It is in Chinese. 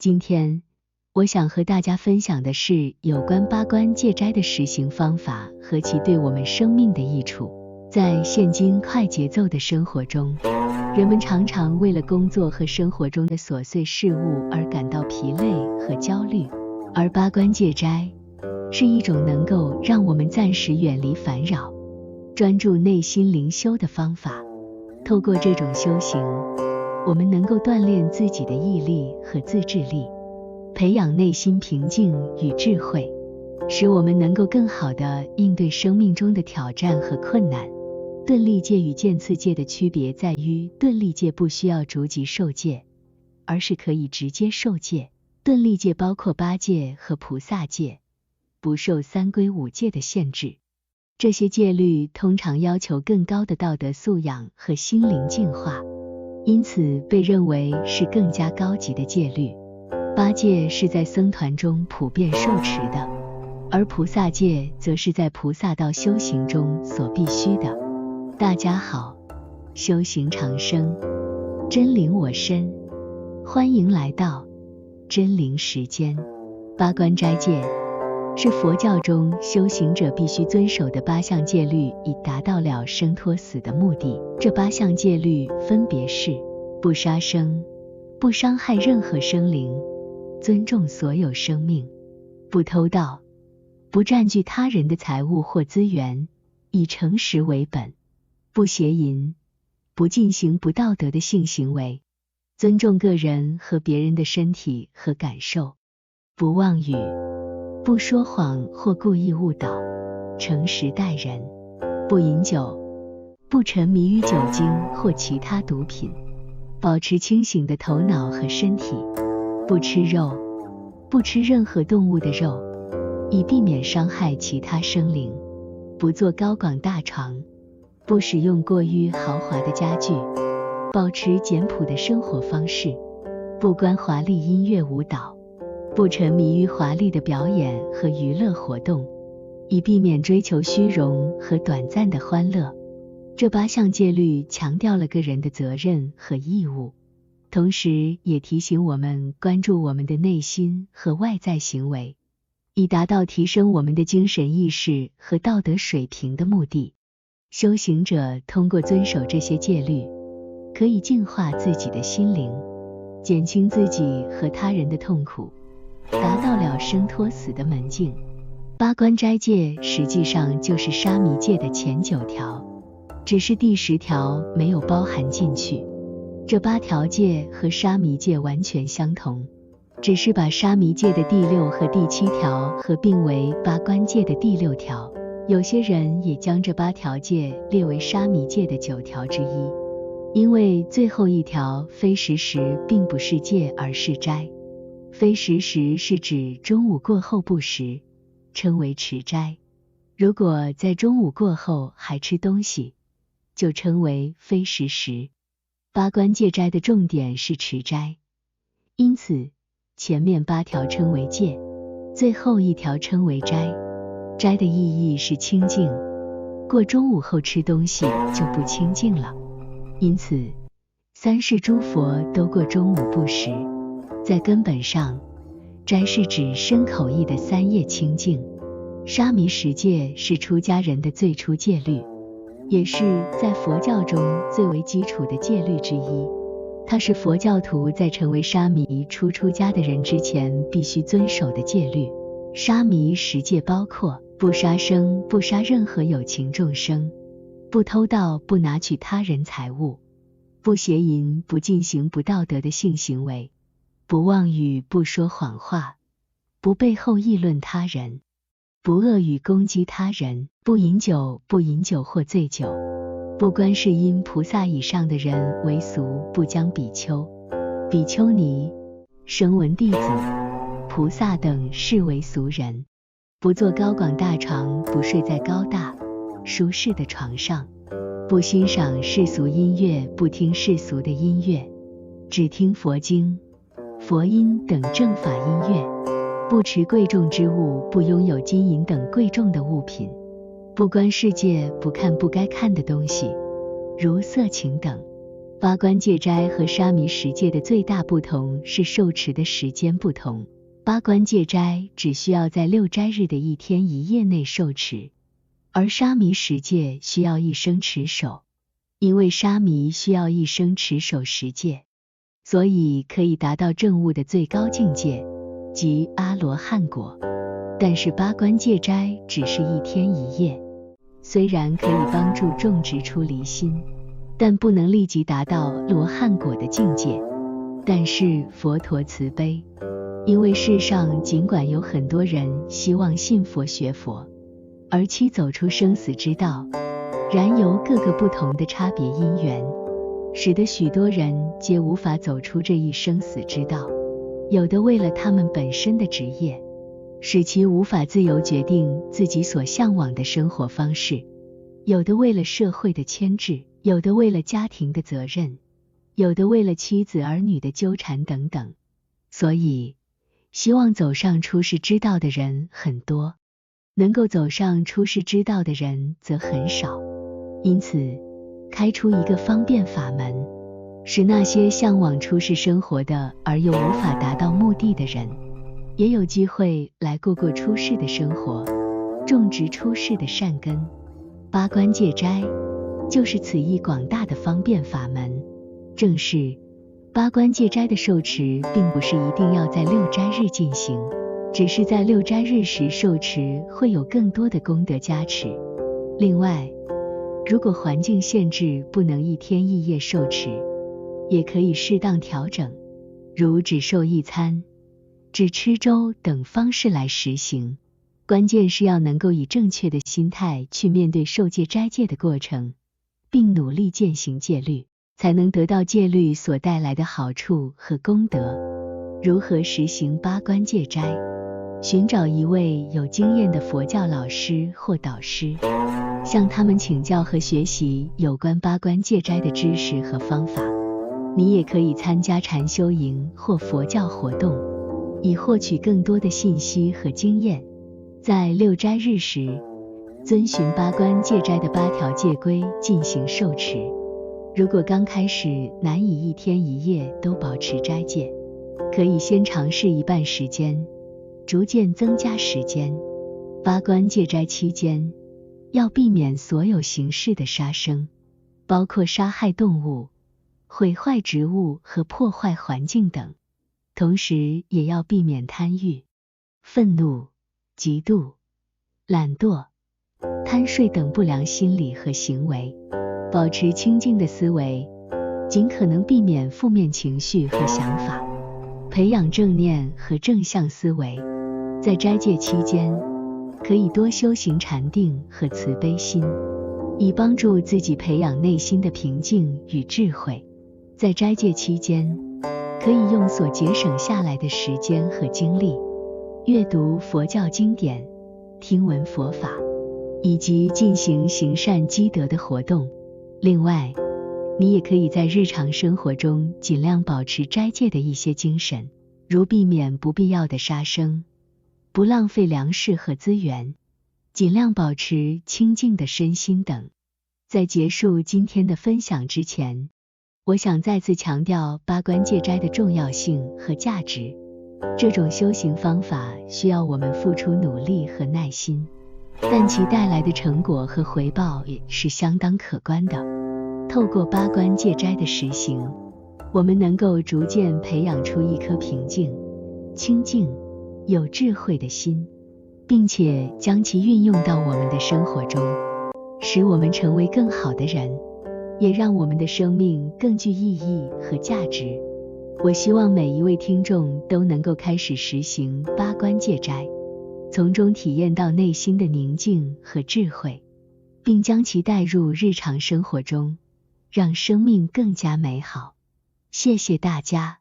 今天我想和大家分享的是有关八关戒斋的实行方法和其对我们生命的益处。在现今快节奏的生活中，人们常常为了工作和生活中的琐碎事物而感到疲累和焦虑，而八关戒斋是一种能够让我们暂时远离烦扰，专注内心灵修的方法。透过这种修行，我们能够锻炼自己的毅力和自制力，培养内心平静与智慧，使我们能够更好地应对生命中的挑战和困难。顿力戒与渐次戒的区别在于，顿力戒不需要逐级受戒，而是可以直接受戒。顿力戒包括八戒和菩萨戒，不受三规五戒的限制。这些戒律通常要求更高的道德素养和心灵净化，因此被认为是更加高级的戒律。八戒是在僧团中普遍受持的，而菩萨戒则是在菩萨道修行中所必须的。大家好，修行长生，真灵我身，欢迎来到真灵时间。八关斋戒是佛教中修行者必须遵守的8项戒律，以达到了生脱死的目的。这8项戒律分别是：不杀生，不伤害任何生灵，尊重所有生命；不偷盗，不占据他人的财物或资源，以诚实为本；不邪淫，不进行不道德的性行为，尊重个人和别人的身体和感受；不妄语，不说谎或故意误导，诚实待人；不饮酒，不沉迷于酒精或其他毒品，保持清醒的头脑和身体；不吃肉，不吃任何动物的肉，以避免伤害其他生灵；不坐高广大床，不使用过于豪华的家具，保持简朴的生活方式；不观华丽音乐舞蹈，不沉迷于华丽的表演和娱乐活动，以避免追求虚荣和短暂的欢乐。这8项戒律强调了个人的责任和义务，同时也提醒我们关注我们的内心和外在行为，以达到提升我们的精神意识和道德水平的目的。修行者通过遵守这些戒律，可以净化自己的心灵，减轻自己和他人的痛苦，达到了生脱死的门径。八关斋戒实际上就是沙弥戒的前9条，只是第10条没有包含进去。这8条戒和沙弥戒完全相同，只是把沙弥戒的第6和第7条合并为八关戒的第6条。有些人也将这8条戒列为沙弥戒的9条之一，因为最后一条非食时并不是戒而是斋。非食时是指中午过后不食，称为持斋；如果在中午过后还吃东西，就称为非食时。八关戒斋的重点是持斋，因此前面8条称为戒，最后1条称为斋。斋的意义是清净，过中午后吃东西就不清净了，因此3世诸佛都过中午不食。在根本上，斋是指身口意的3业清净。沙弥十戒是出家人的最初戒律，也是在佛教中最为基础的戒律之一。它是佛教徒在成为沙弥出家的人之前必须遵守的戒律。沙弥十戒包括：不杀生，不杀任何有情众生；不偷盗，不拿取他人财物；不邪淫，不进行不道德的性行为；不妄语，不说谎话；不背后议论他人；不恶语攻击他人；不饮酒，不饮酒或醉酒；不观世音菩萨以上的人为俗，不将比丘、比丘尼、声闻弟子、菩萨等视为俗人；不坐高广大床，不睡在高大舒适的床上；不欣赏世俗音乐，不听世俗的音乐，只听佛经、佛音等正法音乐；不持贵重之物，不拥有金银等贵重的物品；不观世界，不看不该看的东西，如色情等；八关戒斋和沙弥十戒的最大不同是受持的时间不同。八关戒斋只需要在6斋日的1天1夜内受持，而沙弥十戒需要一生持守。因为沙弥需要一生持守10戒，所以可以达到证悟的最高境界，即阿罗汉果。但是八关戒斋只是1天1夜，虽然可以帮助种植出离心，但不能立即达到罗汉果的境界。但是佛陀慈悲，因为世上尽管有很多人希望信佛学佛，而其走出生死之道，然由各个不同的差别因缘，使得许多人皆无法走出这一生死之道。有的为了他们本身的职业，使其无法自由决定自己所向往的生活方式；有的为了社会的牵制，有的为了家庭的责任，有的为了妻子儿女的纠缠等等。所以希望走上出世之道的人很多，能够走上出世之道的人则很少。因此开出一个方便法门，使那些向往出世生活的而又无法达到目的的人，也有机会来过出世的生活，种植出世的善根。八关戒斋就是此一广大的方便法门。正是八关戒斋的受持并不是一定要在6斋日进行，只是在6斋日时受持会有更多的功德加持。另外，如果环境限制不能1天1夜受持，也可以适当调整，如只受一餐、只吃粥等方式来实行。关键是要能够以正确的心态去面对受戒斋戒的过程，并努力践行戒律，才能得到戒律所带来的好处和功德。如何实行八关戒斋？寻找一位有经验的佛教老师或导师，向他们请教和学习有关八关戒斋的知识和方法。你也可以参加禅修营或佛教活动，以获取更多的信息和经验。在6斋日时，遵循八关戒斋的8条戒规进行受持。如果刚开始难以1天1夜都保持斋戒，可以先尝试一半时间，逐渐增加时间。八关戒斋期间，要避免所有形式的杀生，包括杀害动物、毁坏植物和破坏环境等。同时也要避免贪欲、愤怒、嫉妒、懒惰、贪睡等不良心理和行为，保持清净的思维，尽可能避免负面情绪和想法，培养正念和正向思维。在斋戒期间，可以多修行禅定和慈悲心，以帮助自己培养内心的平静与智慧。在斋戒期间，可以用所节省下来的时间和精力，阅读佛教经典，听闻佛法，以及进行行善积德的活动。另外，你也可以在日常生活中尽量保持斋戒的一些精神，如避免不必要的杀生，不浪费粮食和资源，尽量保持清净的身心等。在结束今天的分享之前，我想再次强调八关戒斋的重要性和价值。这种修行方法需要我们付出努力和耐心，但其带来的成果和回报也是相当可观的。透过八关戒斋的实行，我们能够逐渐培养出一颗平静、清净、有智慧的心，并且将其运用到我们的生活中，使我们成为更好的人，也让我们的生命更具意义和价值。我希望每一位听众都能够开始实行八关戒斋，从中体验到内心的宁静和智慧，并将其带入日常生活中，让生命更加美好。谢谢大家。